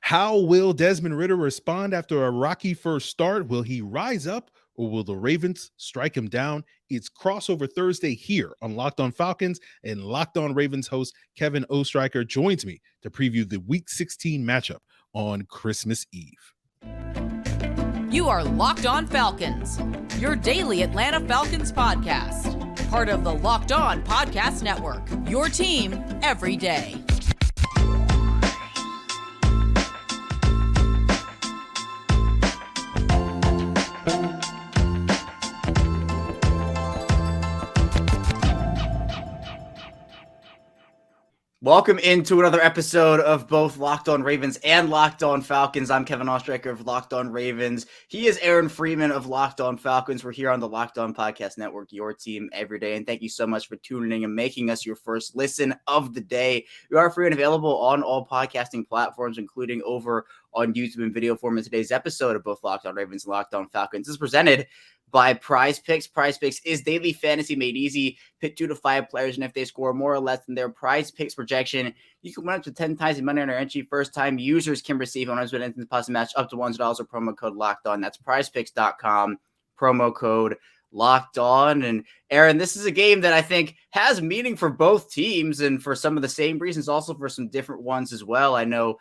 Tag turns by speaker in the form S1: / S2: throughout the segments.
S1: How will Desmond Ridder respond after a rocky first start? Will he rise up or will the Ravens strike him down? It's crossover Thursday here on Locked On Falcons, and Locked On Ravens host Kevin Oestreicher joins me to preview the Week 16 matchup on Christmas Eve.
S2: You are Locked On Falcons, your daily Atlanta Falcons podcast. Part of the Locked On Podcast Network, your team every day.
S3: Welcome into another episode of both Locked On Ravens and Locked On Falcons. I'm Kevin Oestreicher of Locked On Ravens. He is Aaron Freeman of Locked On Falcons. We're here on the Locked On Podcast Network, your team every day. And thank you so much for tuning in and making us your first listen of the day. We are free and available on all podcasting platforms, including over on YouTube and video form. In today's episode of both Locked On Ravens and Locked On Falcons is presented by Prize Picks. Prize Picks is daily fantasy made easy. Pick 2 to 5 players, and if they score more or less than their Prize Picks projection, you can win up to 10 times the money on their entry. First-time users can receive on instant deposit match up to $100 with promo code Locked On. That's PrizePicks.com, promo code Locked On. And Aaron, this is a game that I think has meaning for both teams, and for some of the same reasons, also for some different ones as well. I know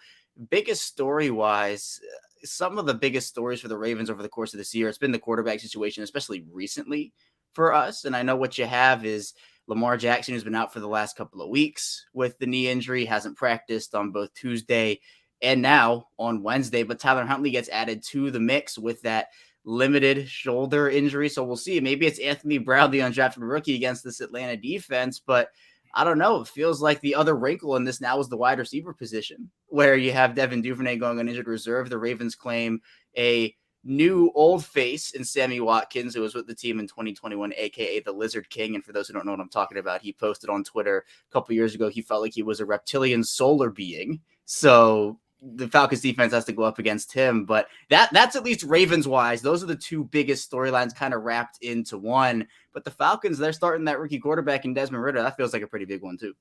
S3: biggest story-wise, some of the biggest stories for the Ravens over the course of this year, it's been the quarterback situation, especially recently for us. And I know what you have is Lamar Jackson, who's been out for the last couple of weeks with the knee injury, hasn't practiced on both Tuesday and now on Wednesday. But Tyler Huntley gets added to the mix with that limited shoulder injury. So we'll see. Maybe it's Anthony Brown, the undrafted rookie, against this Atlanta defense. But I don't know. It feels like the other wrinkle in this now is the wide receiver position, where you have Devin Duvernay going on injured reserve. The Ravens claim a new old face in Sammy Watkins, who was with the team in 2021, a.k.a. the Lizard King. And for those who don't know what I'm talking about, he posted on Twitter a couple years ago he felt like he was a reptilian solar being. So the Falcons defense has to go up against him. But that's at least Ravens-wise. Those are the two biggest storylines kind of wrapped into one. But the Falcons, they're starting that rookie quarterback in Desmond Ridder. That feels like a pretty big one, too.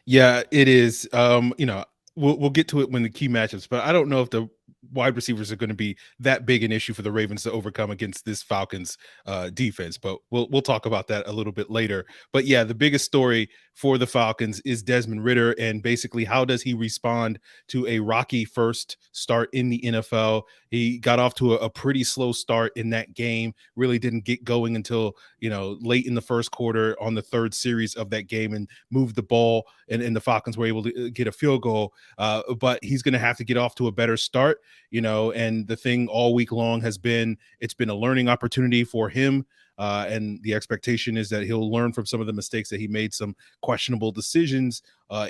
S1: Yeah, it is. We'll get to it when the key matchups, but I don't know if the wide receivers are going to be that big an issue for the Ravens to overcome against this Falcons defense. But we'll talk about that a little bit later. But yeah, the biggest story for the Falcons is Desmond Ridder, and basically how does he respond to a rocky first start in the NFL? He got off to a pretty slow start in that game, really didn't get going until, late in the first quarter on the third series of that game, and moved the ball, and the Falcons were able to get a field goal. But he's going to have to get off to a better start, and the thing all week long has been, it's been a learning opportunity for him. And the expectation is that he'll learn from some of the mistakes that he made, some questionable decisions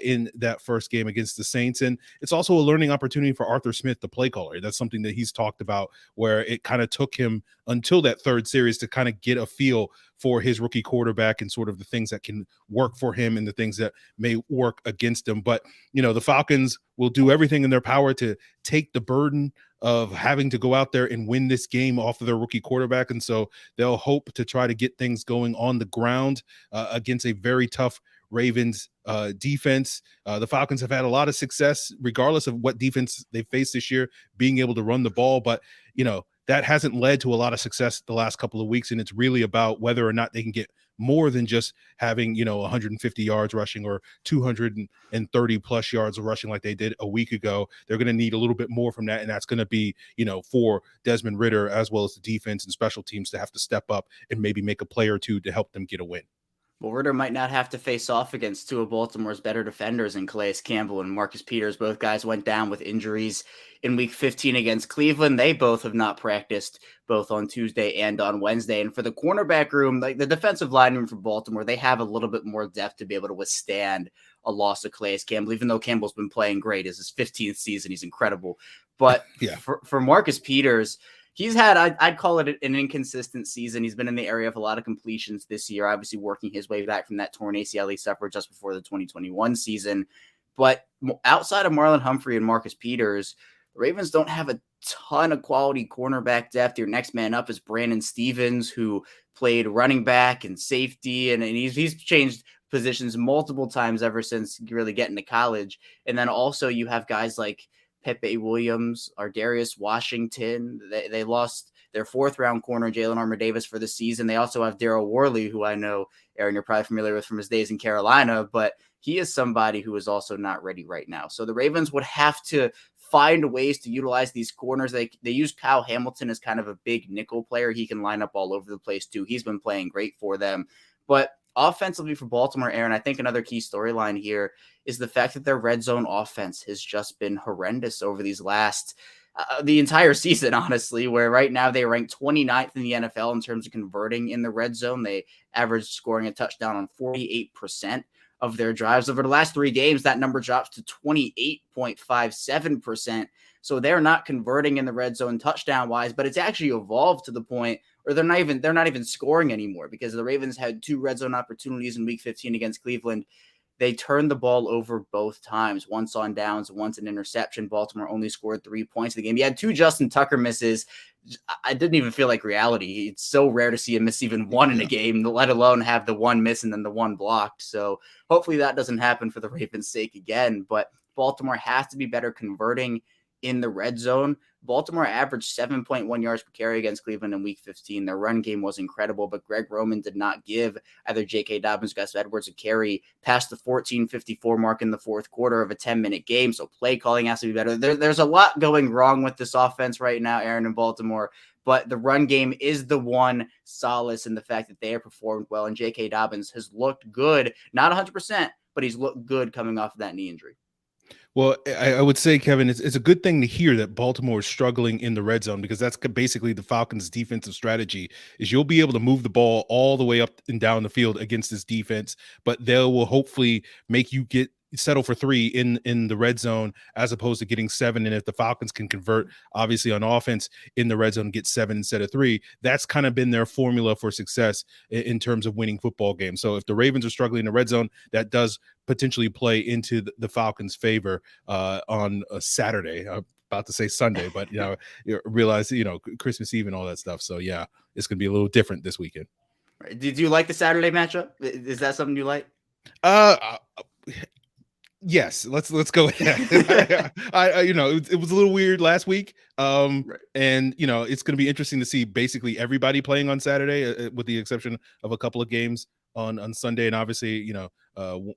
S1: in that first game against the Saints. And it's also a learning opportunity for Arthur Smith, the play caller. That's something that he's talked about, where it kind of took him until that third series to kind of get a feel for his rookie quarterback and sort of the things that can work for him and the things that may work against him. But, the Falcons will do everything in their power to take the burden of having to go out there and win this game off of their rookie quarterback. And so they'll hope to try to get things going on the ground against a very tough Ravens defense. The Falcons have had a lot of success, regardless of what defense they faced this year, being able to run the ball. But, that hasn't led to a lot of success the last couple of weeks. And it's really about whether or not they can get more than just having, 150 yards rushing or 230 plus yards of rushing like they did a week ago. They're going to need a little bit more from that. And that's going to be, for Desmond Ridder, as well as the defense and special teams, to have to step up and maybe make a play or two to help them get a win.
S3: Well, Ridder might not have to face off against two of Baltimore's better defenders in Calais Campbell and Marcus Peters. Both guys went down with injuries in Week 15 against Cleveland. They both have not practiced, both on Tuesday and on Wednesday. And for the cornerback room, like the defensive lineman for Baltimore, they have a little bit more depth to be able to withstand a loss of Calais Campbell, even though Campbell's been playing great. It's his 15th season. He's incredible. But
S1: yeah,
S3: for Marcus Peters, he's had, I'd call it an inconsistent season. He's been in the area of a lot of completions this year, obviously working his way back from that torn ACL he suffered just before the 2021 season. But outside of Marlon Humphrey and Marcus Peters, the Ravens don't have a ton of quality cornerback depth. Your next man up is Brandon Stevens, who played running back and safety, and he's changed positions multiple times ever since really getting to college. And then also you have guys like Pepe Williams, Ardarius Washington. They lost their 4th-round corner, Jalen Armour-Davis, for the season. They also have Daryl Worley, who I know, Aaron, you're probably familiar with from his days in Carolina, but he is somebody who is also not ready right now. So the Ravens would have to find ways to utilize these corners. They use Kyle Hamilton as kind of a big nickel player. He can line up all over the place too. He's been playing great for them. But offensively for Baltimore, Aaron, I think another key storyline here is the fact that their red zone offense has just been horrendous over these last the entire season, honestly, where right now they rank 29th in the NFL in terms of converting in the red zone. They average scoring a touchdown on 48% of their drives. Over the last 3 games, that number drops to 28.57%. So they're not converting in the red zone touchdown wise, but it's actually evolved to the point where they're not even scoring anymore, because the Ravens had 2 red zone opportunities in week 15 against Cleveland. They turned the ball over both times, once on downs, once an interception. Baltimore only scored 3 points in the game. He had 2 Justin Tucker misses. I didn't even feel like reality. It's so rare to see him miss even one in a game, let alone have the 1 miss and then the 1 blocked. So hopefully that doesn't happen for the Ravens' sake again. But Baltimore has to be better converting in the red zone. Baltimore averaged 7.1 yards per carry against Cleveland in week 15. Their run game was incredible, but Greg Roman did not give either J.K. Dobbins, Gus Edwards a carry past the 14:54 mark in the 4th quarter of a 10-minute game. So play calling has to be better. There's a lot going wrong with this offense right now, Aaron, in Baltimore, but the run game is the one solace in the fact that they have performed well, and J.K. Dobbins has looked good, not 100%, but he's looked good coming off of that knee injury.
S1: Well, I would say, Kevin, it's a good thing to hear that Baltimore is struggling in the red zone, because that's basically the Falcons' defensive strategy. Is you'll be able to move the ball all the way up and down the field against this defense, but they will hopefully make you settle for 3 in the red zone as opposed to getting 7. And if the Falcons can convert, obviously on offense in the red zone, get 7 instead of 3, that's kind of been their formula for success in terms of winning football games. So if the Ravens are struggling in the red zone, that does potentially play into the Falcons' favor on a Saturday. I'm about to say Sunday, but you realize Christmas Eve and all that stuff. So yeah, it's gonna be a little different this weekend.
S3: Right. Did you like the Saturday matchup? Is that something you like?
S1: Yes, let's go ahead. It was a little weird last week. Right. And it's going to be interesting to see basically everybody playing on Saturday, with the exception of a couple of games on Sunday, and obviously,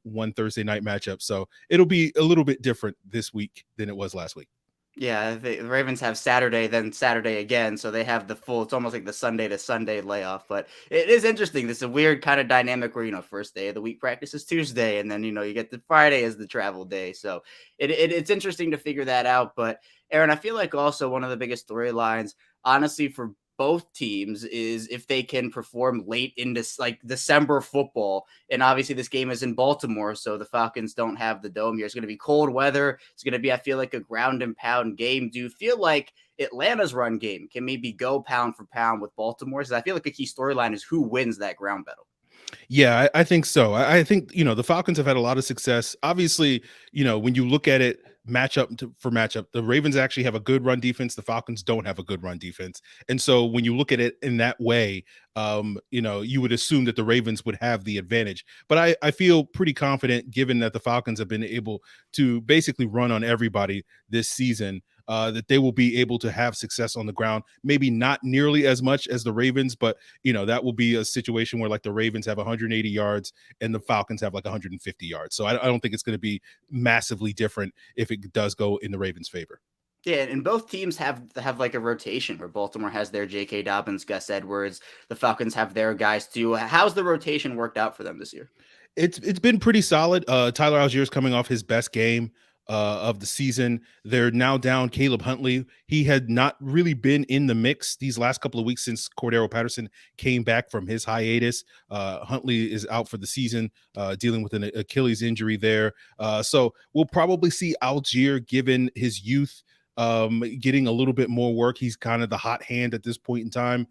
S1: one Thursday night matchup. So it'll be a little bit different this week than it was last week.
S3: Yeah, the Ravens have Saturday, then Saturday again, so they have the full. It's almost like the Sunday to Sunday layoff. But it is interesting. This is a weird kind of dynamic where first day of the week practice is Tuesday, and then you get the Friday as the travel day. So it's interesting to figure that out. But Aaron, I feel like also one of the biggest storylines, honestly, for both teams is if they can perform late into like December football. And obviously this game is in Baltimore, so the Falcons don't have the dome here. It's going to be cold weather. It's going to be, I feel like, a ground and pound game. Do you feel like Atlanta's run game can maybe go pound for pound with Baltimore's? I feel like the key storyline is who wins that ground battle.
S1: Yeah, I think so. I think, the Falcons have had a lot of success. Obviously, when you look at it for matchup, the Ravens actually have a good run defense. The Falcons don't have a good run defense. And so when you look at it in that way, you would assume that the Ravens would have the advantage. But I feel pretty confident, given that the Falcons have been able to basically run on everybody this season, that they will be able to have success on the ground. Maybe not nearly as much as the Ravens, but that will be a situation where like the Ravens have 180 yards and the Falcons have like 150 yards. So I don't think it's going to be massively different if it does go in the Ravens' favor.
S3: Yeah, and both teams have like a rotation where Baltimore has their J.K. Dobbins, Gus Edwards. The Falcons have their guys too. How's the rotation worked out for them this year?
S1: It's been pretty solid. Tyler Allgeier's coming off his best game of the season. They're now down Caleb Huntley. He had not really been in the mix these last couple of weeks since Cordero Patterson came back from his hiatus. Huntley is out for the season, dealing with an Achilles injury there. So we'll probably see Allgeier, given his youth, getting a little bit more work. He's kind of the hot hand at this point in time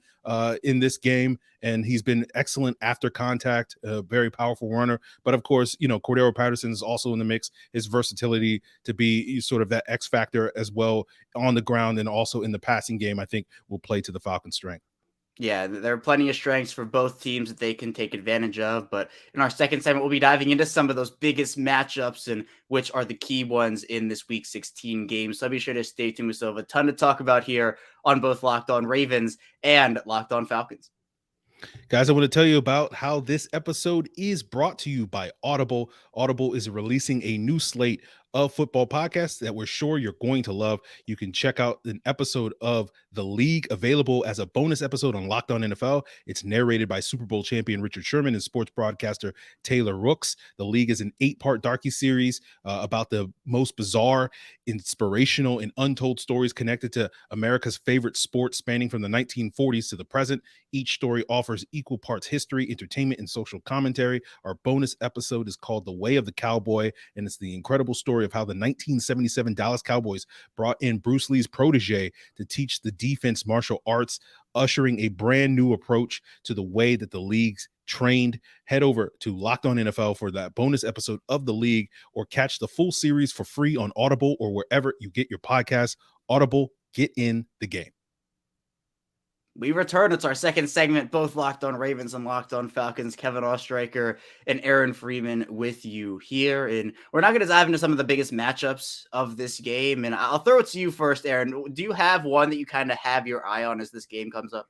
S1: in this game, and he's been excellent after contact, a very powerful runner. But of course, Cordero Patterson is also in the mix. His versatility to be sort of that X factor as well on the ground and also in the passing game, I think will play to the Falcons' strength.
S3: Yeah, there are plenty of strengths for both teams that they can take advantage of. But in our second segment, we'll be diving into some of those biggest matchups and which are the key ones in this Week 16 game. So be sure to stay tuned. We still have a ton to talk about here on both Locked On Ravens and Locked On Falcons.
S1: Guys, I want to tell you about how this episode is brought to you by Audible. Audible is releasing a new slate of football podcasts that we're sure you're going to love. You can check out an episode of The League available as a bonus episode on Locked On NFL. It's narrated by Super Bowl champion Richard Sherman and sports broadcaster Taylor Rooks. The League is an 8-part docuseries about the most bizarre, inspirational, and untold stories connected to America's favorite sports spanning from the 1940s to the present. Each story offers equal parts history, entertainment, and social commentary. Our bonus episode is called The Way of the Cowboy, and it's the incredible story of how the 1977 Dallas Cowboys brought in Bruce Lee's protege to teach the defense martial arts, ushering a brand new approach to the way that the league's trained. Head over to Locked On NFL for that bonus episode of The League, or catch the full series for free on Audible or wherever you get your podcasts. Audible, get in the game.
S3: We return. It's our second segment, both Locked On Ravens and Locked On Falcons. Kevin Oestreicher and Aaron Freeman with you here. And we're not going to dive into some of the biggest matchups of this game. And I'll throw it to you first, Aaron. Do you have one that you kind of have your eye on as this game comes up?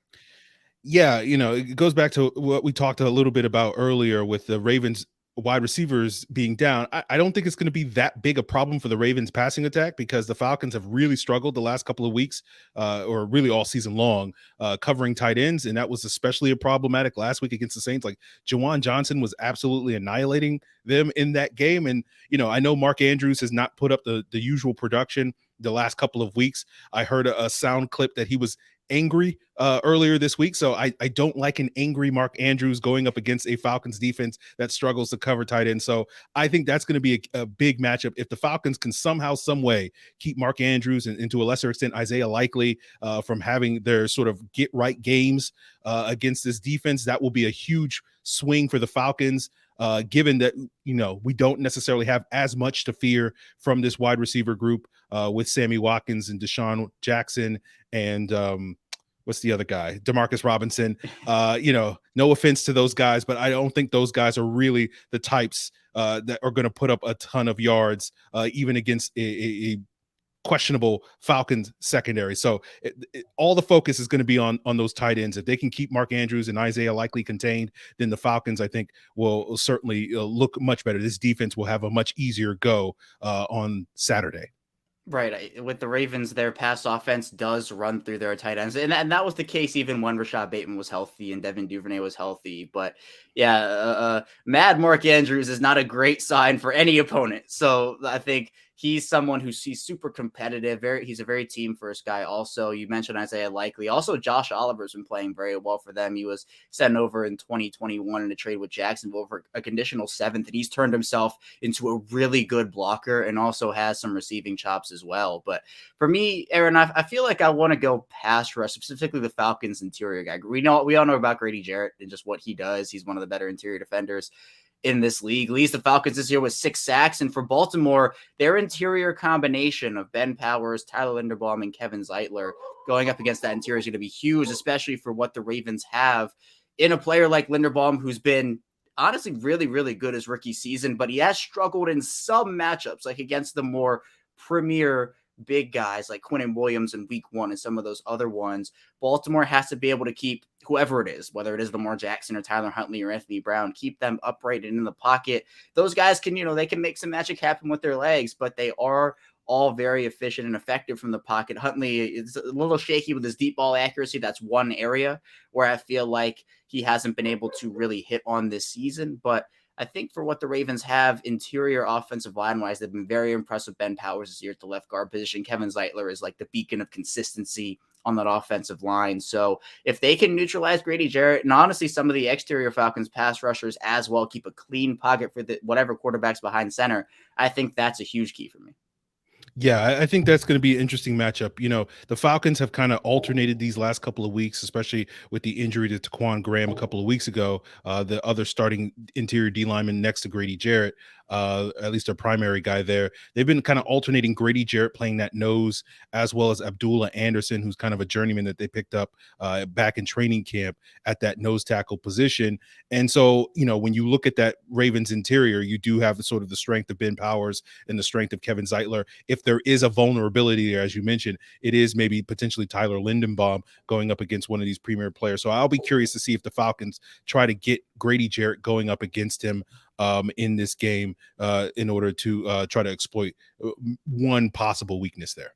S1: Yeah, it goes back to what we talked a little bit about earlier with the Ravens wide receivers being down. I don't think it's going to be that big a problem for the Ravens passing attack, because the Falcons have really struggled the last couple of weeks, or really all season long, covering tight ends. And that was especially problematic last week against the Saints. Like, Juwan Johnson was absolutely annihilating them in that game. And, I know Mark Andrews has not put up the usual production the last couple of weeks. I heard a sound clip that he was angry earlier this week. So I don't like an angry Mark Andrews going up against a Falcons defense that struggles to cover tight end. So I think that's going to be a big matchup. If the Falcons can somehow, some way keep Mark Andrews and to a lesser extent Isaiah Likely from having their sort of get right games against this defense, that will be a huge swing for the Falcons. Given that, we don't necessarily have as much to fear from this wide receiver group with Sammy Watkins and Deshaun Jackson and what's the other guy? Demarcus Robinson. No offense to those guys, but I don't think those guys are really the types that are going to put up a ton of yards, even against a questionable Falcons secondary. So all the focus is going to be on those tight ends. If they can keep Mark Andrews and Isaiah Likely contained, then the Falcons, I think, will certainly look much better. This defense will have a much easier go on Saturday.
S3: Right. With the Ravens, their pass offense does run through their tight ends. And that was the case even when Rashad Bateman was healthy and Devin Duvernay was healthy. But yeah, mad Mark Andrews is not a great sign for any opponent. So I think he's someone he's super competitive. He's a very team first guy. Also, you mentioned Isaiah Likely. Also, Josh Oliver's been playing very well for them. He was sent over in 2021 in a trade with Jacksonville for a conditional 7th, and he's turned himself into a really good blocker and also has some receiving chops as well. But for me, Aaron, I feel like I want to go pass rush, specifically the Falcons interior guy. We all know about Grady Jarrett and just what he does. He's one of the better interior defenders in this league. Leads the Falcons this year with 6 sacks. And for Baltimore, their interior combination of Ben Powers, Tyler Linderbaum, and Kevin Zeitler going up against that interior is going to be huge, especially for what the Ravens have in a player like Linderbaum, who's been honestly really, really good his rookie season, but he has struggled in some matchups, like against the more premier big guys like Quinnen Williams in week 1 and some of those other ones. Baltimore has to be able to keep whoever it is, whether it is Lamar Jackson or Tyler Huntley or Anthony Brown, keep them upright and in the pocket. Those guys can, they can make some magic happen with their legs, but they are all very efficient and effective from the pocket. Huntley is a little shaky with his deep ball accuracy. That's one area where I feel like he hasn't been able to really hit on this season, but I think for what the Ravens have interior offensive line-wise, they've been very impressed with Ben Powers this year at the left guard position. Kevin Zeitler is like the beacon of consistency on that offensive line. So if they can neutralize Grady Jarrett and honestly some of the exterior Falcons pass rushers as well, keep a clean pocket for whatever quarterbacks behind center, I think that's a huge key for me.
S1: Yeah, I think that's going to be an interesting matchup. The Falcons have kind of alternated these last couple of weeks, especially with the injury to Taquan Graham a couple of weeks ago, the other starting interior D lineman next to Grady Jarrett. at least their primary guy there. They've been kind of alternating Grady Jarrett playing that nose, as well as Abdullah Anderson, who's kind of a journeyman that they picked up back in training camp at that nose tackle position. And so, when you look at that Ravens interior, you do have the sort of the strength of Ben Powers and the strength of Kevin Zeitler. If there is a vulnerability there, as you mentioned, it is maybe potentially Tyler Lindenbaum going up against one of these premier players. So I'll be curious to see if the Falcons try to get Grady Jarrett going up against him in this game in order to try to exploit one possible weakness there.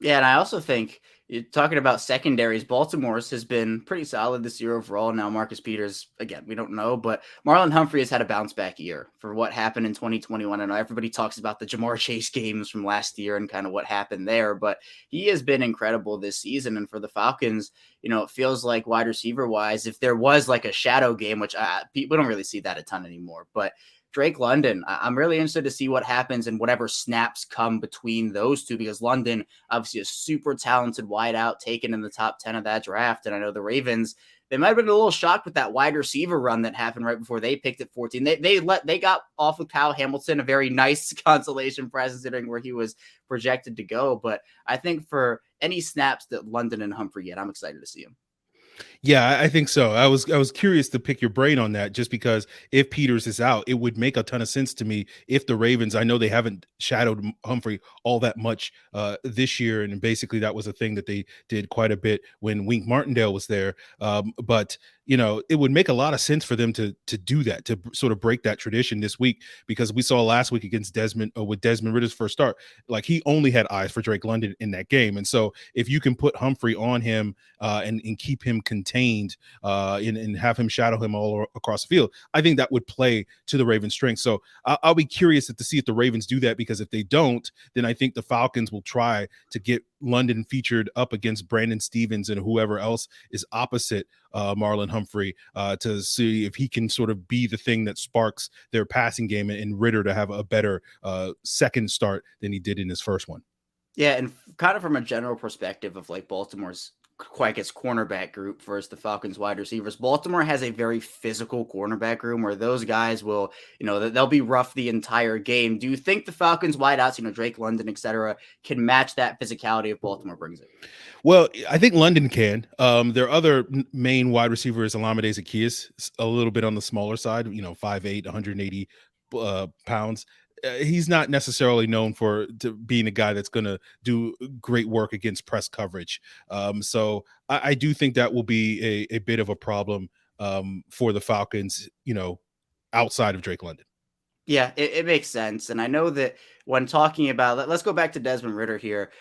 S3: Yeah, and I also think you're talking about secondaries. Baltimore's has been pretty solid this year overall. Now, Marcus Peters, again, we don't know, but Marlon Humphrey has had a bounce back year for what happened in 2021. I know everybody talks about the Jamar Chase games from last year and kind of what happened there, but he has been incredible this season. And for the Falcons, it feels like wide receiver wise, if there was like a shadow game, which we don't really see that a ton anymore, but Drake London, I'm really interested to see what happens and whatever snaps come between those two, because London, obviously a super talented wideout taken in the top 10 of that draft. And I know the Ravens, they might have been a little shocked with that wide receiver run that happened right before they picked at 14. They got off with Kyle Hamilton, a very nice consolation prize considering where he was projected to go. But I think for any snaps that London and Humphrey get, I'm excited to see him.
S1: Yeah, I think so. I was curious to pick your brain on that, just because if Peters is out, it would make a ton of sense to me if the Ravens, I know they haven't shadowed Humphrey all that much this year, and basically that was a thing that they did quite a bit when Wink Martindale was there. But it would make a lot of sense for them to do that, to sort of break that tradition this week, because we saw last week against with Desmond Ridder's first start, like he only had eyes for Drake London in that game. And so if you can put Humphrey on him and keep him contained and have him shadow him all across the field, I think that would play to the Ravens' strength. So I'll be curious to see if the Ravens do that, because if they don't, then I think the Falcons will try to get London featured up against Brandon Stevens and whoever else is opposite Marlon Humphrey to see if he can sort of be the thing that sparks their passing game, and Ridder to have a better second start than he did in his first one.
S3: Yeah, and kind of from a general perspective of like Baltimore's cornerback group versus the Falcons wide receivers, Baltimore has a very physical cornerback room where those guys will, they'll be rough the entire game. Do you think the Falcons wideouts, Drake London, etc., can match that physicality if Baltimore brings it?
S1: Well, I think London can. Their other main wide receiver is Olamide Zaccheaus, a little bit on the smaller side, 5'8", 180 pounds. He's not necessarily known for being a guy that's going to do great work against press coverage. So I do think that will be a bit of a problem for the Falcons, outside of Drake London.
S3: Yeah, it makes sense. And I know that when talking about, let's go back to Desmond Ridder here.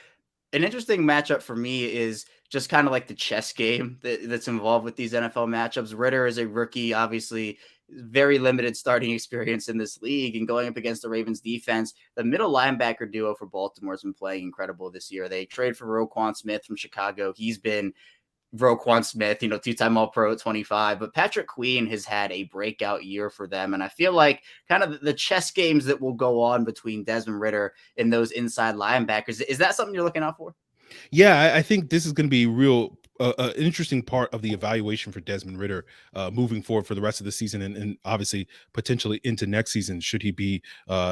S3: An interesting matchup for me is just kind of like the chess game that's involved with these NFL matchups. Ridder is a rookie, obviously very limited starting experience in this league, and going up against the Ravens defense. The middle linebacker duo for Baltimore has been playing incredible this year. They trade for Roquan Smith from Chicago. He's been Roquan Smith, two-time All-Pro at 25, but Patrick Queen has had a breakout year for them. And I feel like kind of the chess games that will go on between Desmond Ridder and those inside linebackers, is that something you're looking out for?
S1: Yeah, I think this is going to be real an interesting part of the evaluation for Desmond Ridder moving forward for the rest of the season, and obviously potentially into next season should he be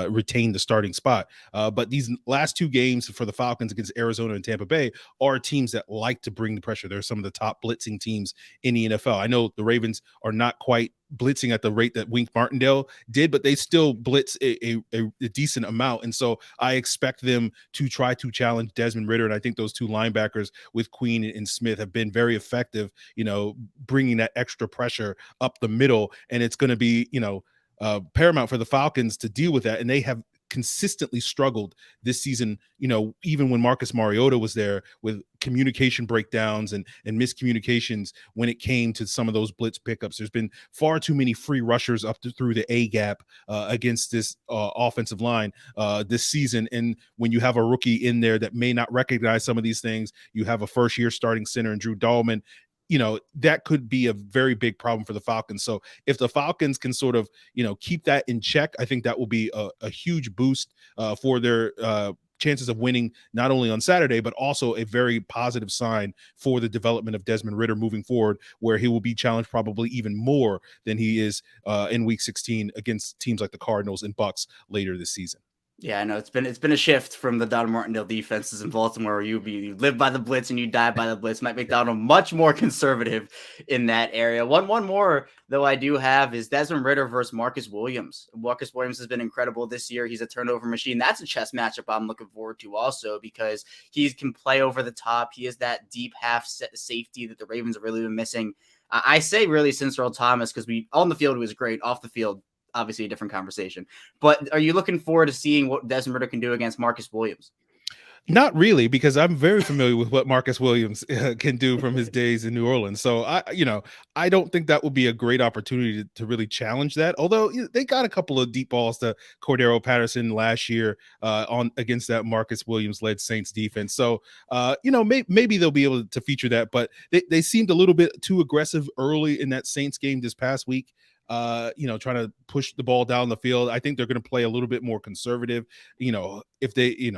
S1: retain the starting spot. But these last two games for the Falcons against Arizona and Tampa Bay are teams that like to bring the pressure. They're some of the top blitzing teams in the NFL. I know the Ravens are not quite blitzing at the rate that Wink Martindale did, but they still blitz a decent amount. And so I expect them to try to challenge Desmond Ridder. And I think those two linebackers with Queen and Smith have been very effective, bringing that extra pressure up the middle. And it's going to be, paramount for the Falcons to deal with that. And they have consistently struggled this season, even when Marcus Mariota was there, with communication breakdowns and miscommunications when it came to some of those blitz pickups. There's been far too many free rushers through the A gap against this offensive line this season. And when you have a rookie in there that may not recognize some of these things, you have a first year starting center in Drew Dahlman, that could be a very big problem for the Falcons. So if the Falcons can sort of, keep that in check, I think that will be a huge boost for their chances of winning not only on Saturday, but also a very positive sign for the development of Desmond Ridder moving forward, where he will be challenged probably even more than he is in Week 16 against teams like the Cardinals and Bucks later this season.
S3: Yeah, I know it's been a shift from the Don Martindale defenses in Baltimore, where you live by the blitz and you die by the blitz. Mike McDonald much more conservative in that area. One more though I do have is Desmond Ridder versus Marcus Williams. Marcus Williams has been incredible this year. He's a turnover machine. That's a chess matchup I'm looking forward to also, because he can play over the top. He is that deep half safety that the Ravens have really been missing. I say really since Earl Thomas, because on the field he was great, off the field obviously a different conversation. But are you looking forward to seeing what Desmond Ridder can do against Marcus Williams?
S1: Not really, because I'm very familiar with what Marcus Williams can do from his days in New Orleans. So I don't think that would be a great opportunity to really challenge that. Although they got a couple of deep balls to Cordero Patterson last year on against that Marcus Williams led Saints defense. So maybe they'll be able to feature that, but they seemed a little bit too aggressive early in that Saints game this past week. Trying to push the ball down the field. I think they're going to play a little bit more conservative, if they,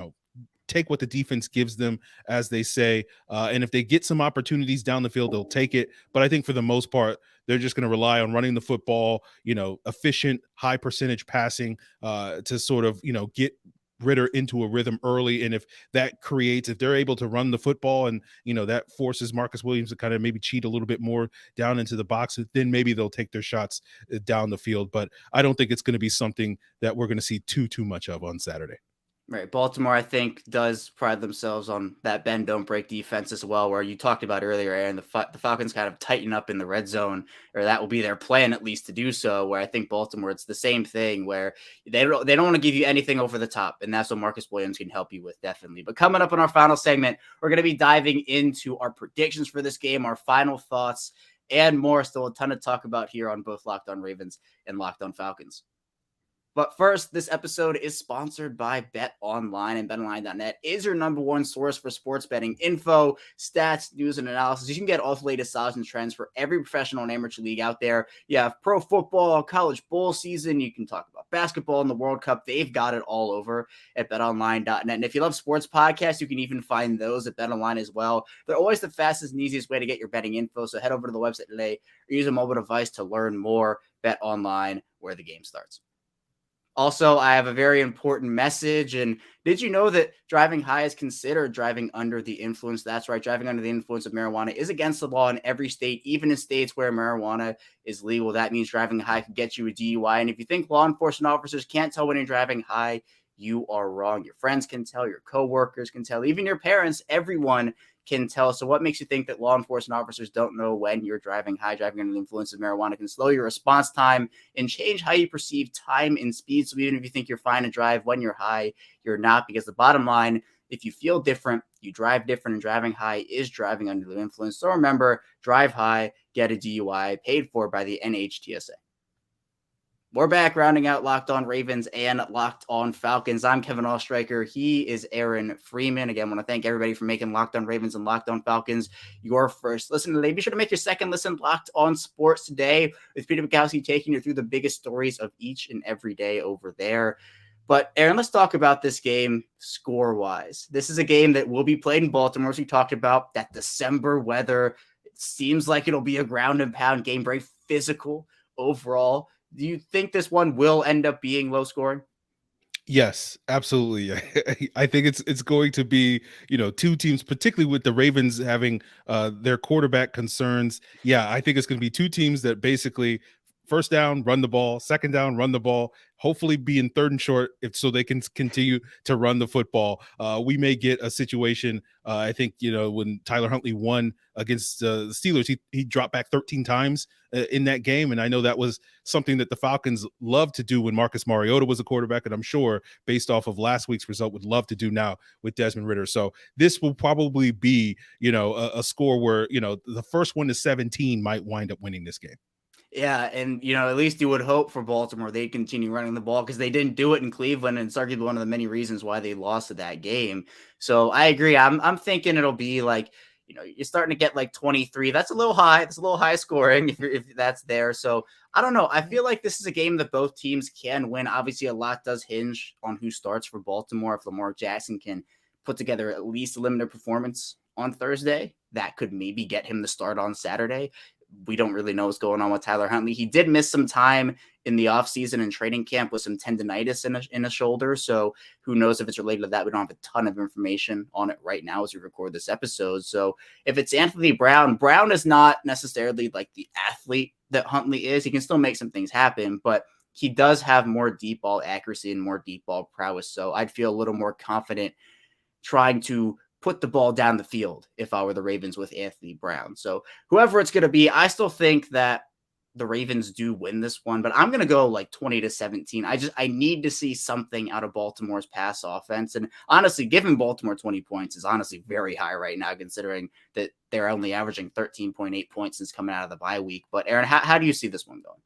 S1: take what the defense gives them, as they say. And if they get some opportunities down the field, they'll take it. But I think for the most part, they're just going to rely on running the football, efficient, high percentage passing to sort of, get Ridder into a rhythm early. And if they're able to run the football and, that forces Marcus Williams to kind of maybe cheat a little bit more down into the box, then maybe they'll take their shots down the field. But I don't think it's going to be something that we're going to see too much of on Saturday.
S3: Right. Baltimore, I think, does pride themselves on that bend, don't break defense as well, where you talked about earlier, Aaron, the Falcons kind of tighten up in the red zone, or that will be their plan at least to do so, where I think Baltimore, it's the same thing, where they don't want to give you anything over the top, and that's what Marcus Williams can help you with, definitely. But coming up in our final segment, we're going to be diving into our predictions for this game, our final thoughts, and more. Still a ton to talk about here on both Locked On Ravens and Locked On Falcons. But first, this episode is sponsored by BetOnline, and BetOnline.net is your number one source for sports betting info, stats, news, and analysis. You can get all the latest odds and trends for every professional and amateur league out there. You have pro football, college bowl season. You can talk about basketball and the World Cup. They've got it all over at BetOnline.net. And if you love sports podcasts, you can even find those at BetOnline as well. They're always the fastest and easiest way to get your betting info. So head over to the website today or use a mobile device to learn more. BetOnline, where the game starts. Also, I have a very important message. And did you know that driving high is considered driving under the influence? That's right. Driving under the influence of marijuana is against the law in every state, even in states where marijuana is legal. That means driving high can get you a DUI. And if you think law enforcement officers can't tell when you're driving high, you are wrong. Your friends can tell, your coworkers can tell, even your parents, everyone can tell. So what makes you think that law enforcement officers don't know when you're driving high? Driving under the influence of marijuana can slow your response time and change how you perceive time and speed. So even if you think you're fine to drive when you're high, you're not, because the bottom line, if you feel different, you drive different, and driving high is driving under the influence. So remember, drive high, get a DUI, paid for by the NHTSA. We're back rounding out Locked On Ravens and Locked On Falcons. I'm Kevin Oestreicher. He is Aaron Freeman. Again, I want to thank everybody for making Locked On Ravens and Locked On Falcons your first listen today. Be sure to make your second listen Locked On Sports today, with Peter Bukowski taking you through the biggest stories of each and every day over there. But Aaron, let's talk about this game score-wise. This is a game that will be played in Baltimore, as we talked about. That December weather, it seems like it'll be a ground and pound game, very physical overall. Do you think this one will end up being low scoring?
S1: Yes, absolutely. I think it's going to be, two teams, particularly with the Ravens having their quarterback concerns. Yeah, I think it's going to be two teams that basically first down, run the ball, second down, run the ball, hopefully be in third and short so they can continue to run the football. We may get a situation, I think, when Tyler Huntley won against the Steelers, he dropped back 13 times in that game. And I know that was something that the Falcons loved to do when Marcus Mariota was a quarterback. And I'm sure based off of last week's result would love to do now with Desmond Ridder. So this will probably be, a score where, the first one to 17 might wind up winning this game.
S3: Yeah, and, at least you would hope for Baltimore they'd continue running the ball, because they didn't do it in Cleveland, and it's arguably one of the many reasons why they lost to that game. So I agree. I'm thinking it'll be like, you're starting to get like 23. That's a little high. That's a little high scoring if that's there. So I don't know. I feel like this is a game that both teams can win. Obviously, a lot does hinge on who starts for Baltimore. If Lamar Jackson can put together at least a limited performance on Thursday, that could maybe get him the start on Saturday. We don't really know what's going on with Tyler Huntley. He did miss some time in the offseason and training camp with some tendonitis in a shoulder. So who knows if it's related to that? We don't have a ton of information on it right now as we record this episode. So if it's Anthony Brown, Brown is not necessarily like the athlete that Huntley is. He can still make some things happen, but he does have more deep ball accuracy and more deep ball prowess. So I'd feel a little more confident trying to put the ball down the field if I were the Ravens with Anthony Brown. So whoever it's going to be, I still think that the Ravens do win this one, but I'm going to go like 20-17. I need to see something out of Baltimore's pass offense. And honestly, giving Baltimore 20 points is honestly very high right now, considering that they're only averaging 13.8 points since coming out of the bye week. But Aaron, how do you see this one going?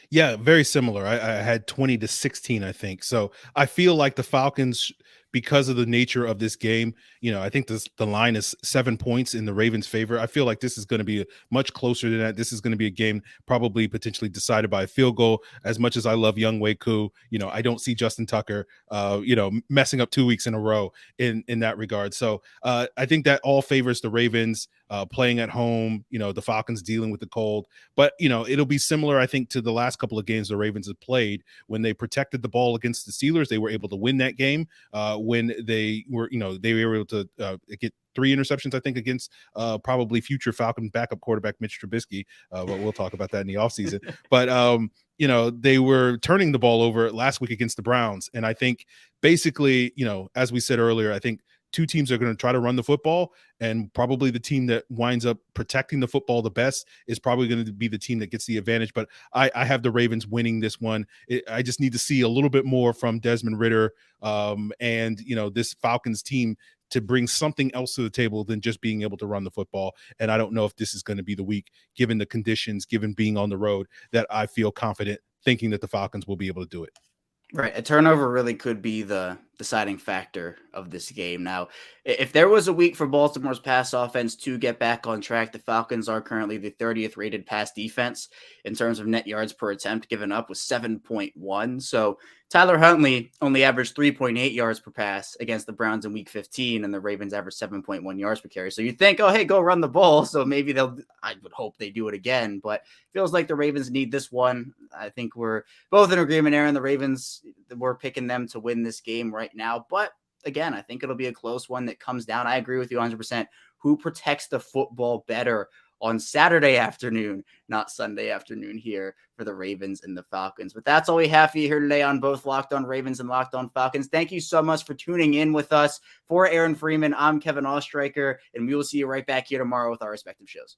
S1: Yeah, very similar. I had 20-16, I think. So I feel like the Falcons, because of the nature of this game, I think the line is 7 points in the Ravens' favor. I feel like this is going to be much closer than that. This is going to be a game probably potentially decided by a field goal. As much as I love Younghoe Koo, I don't see Justin Tucker, messing up 2 weeks in a row in that regard. So I think that all favors the Ravens playing at home, the Falcons dealing with the cold. But, it'll be similar, I think, to the last couple of games the Ravens have played. When they protected the ball against the Steelers, they were able to win that game. When they were able to get 3 interceptions, I think, against probably future Falcon backup quarterback Mitch Trubisky. But we'll talk about that in the offseason. But, they were turning the ball over last week against the Browns. And I think basically, as we said earlier, I think two teams are going to try to run the football, and probably the team that winds up protecting the football the best is probably going to be the team that gets the advantage. But I have the Ravens winning this one. I just need to see a little bit more from Desmond Ridder and, this Falcons team to bring something else to the table than just being able to run the football. And I don't know if this is going to be the week, given the conditions, given being on the road, that I feel confident thinking that the Falcons will be able to do it.
S3: Right. A turnover really could be the deciding factor of this game. Now, if there was a week for Baltimore's pass offense to get back on track, the Falcons are currently the 30th rated pass defense in terms of net yards per attempt given up with 7.1. So Tyler Huntley only averaged 3.8 yards per pass against the Browns in week 15, and the Ravens averaged 7.1 yards per carry. So you think, oh, hey, go run the ball. So maybe I would hope they do it again, but it feels like the Ravens need this one. I think we're both in agreement, Aaron. The Ravens, we're picking them to win this game right now. But again, I think it'll be a close one that comes down. I agree with you 100%. Who protects the football better on Saturday afternoon, not Sunday afternoon here for the Ravens and the Falcons. But that's all we have for you here today on both Locked On Ravens and Locked On Falcons. Thank you so much for tuning in with us. For Aaron Freeman, I'm Kevin Oestreicher, and we will see you right back here tomorrow with our respective shows.